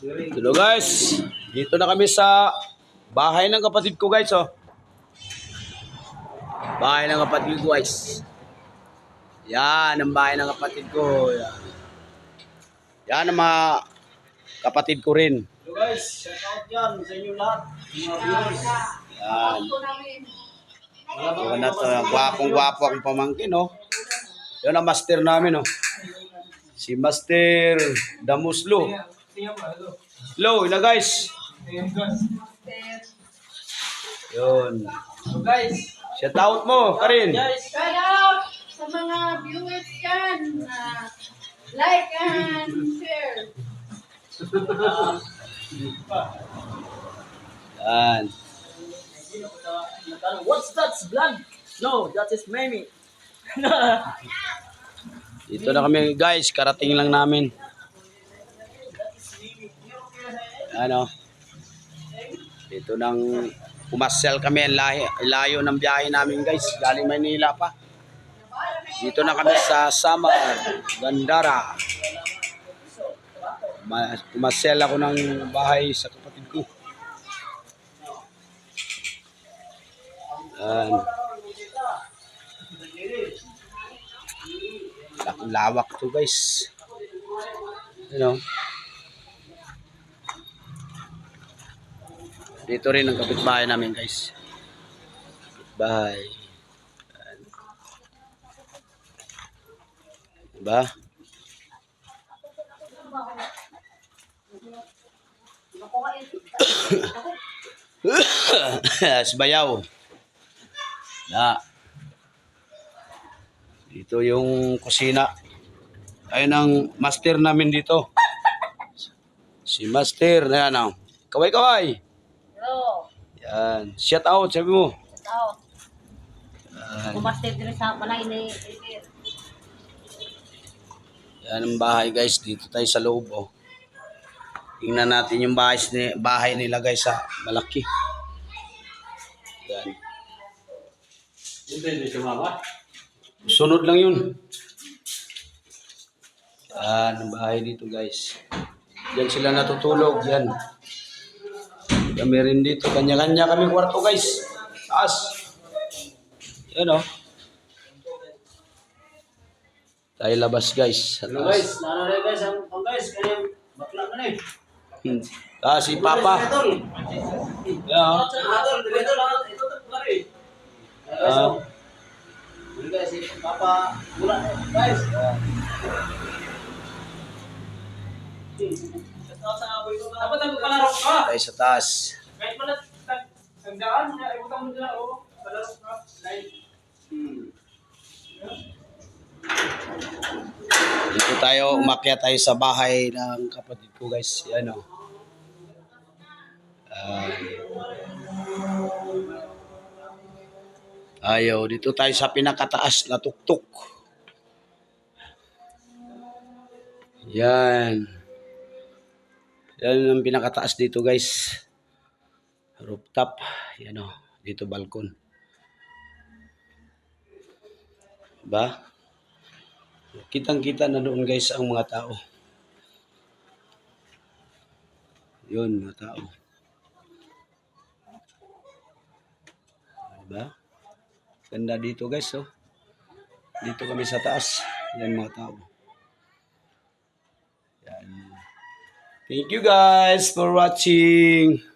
Hello guys, dito na kami sa bahay ng kapatid ko guys, oh. Bahay ng kapatid ko guys. Yan ang bahay ng kapatid ko. Yan ang mga kapatid ko rin. Hello guys, shout out yan sa inyo lahat. Mga viewers. Yan. Yan na to, gwapong-gwapo ang pamangkin, oh. Yan ang master namin, oh. Si Master Damuslo. Hello, ina guys. Yun. So guys, Shout out mo, Karin. Shout out sa mga viewers yan. Like and share. Yan. what's that vlog? No, that is Mimi. Dito na kami guys, karating lang namin. Ano? Dito nang pumasyal kami, layo ng biyahe namin guys, galing Manila pa. Dito na kami sa Samar, Gandara. Pumasyal ako ng bahay sa kapatid ko. Yan. Lawak to guys. You know. Dito rin ang kapitbahay namin guys. Kapitbahay. Yan. Diba? Sabayaw. Na. Dito yung kusina. Ayun ang master namin dito. Si Master. Ayan o. Kaway-kaway. Hello. Yan. Shout out. Sabi mo. Shout out. Kumaster din sa balay ni Yan ang bahay guys. Dito tayo sa loob. Oh. Tingnan natin yung bahay nila guys sa malaki. Yan. Sunod lang yun. Yan ang bahay dito guys. Yan sila natutulog. Yan. Kami rin dito. Kanya-kanya kami kwarto guys. Taas. Yan o. Tayo labas guys. Sa Hello taas. guys, naroon guys, ang guys, kanyang bakla ka na eh. Si Papa. Yan o. Guys, si Papa, mula guys. Dapat ang palaro ka. Tayo sa taas. Kahit pala tagdaan, ibutan mo nila, palaro ka. Dito tayo, umakyat tayo sa bahay ng kapatid ko guys. Yan o. Ayaw, dito tayo sa pinakataas na tuktok. Yan. Yan ang pinakataas dito guys. Rooftop. Yan o. Dito balkon. Diba? Kitang-kita na doon guys ang mga tao. Yun, mga tao. Diba? Ganda dito guys, oh. Dito kami sa taas. Yan mga tao. Yan. Thank you guys for watching.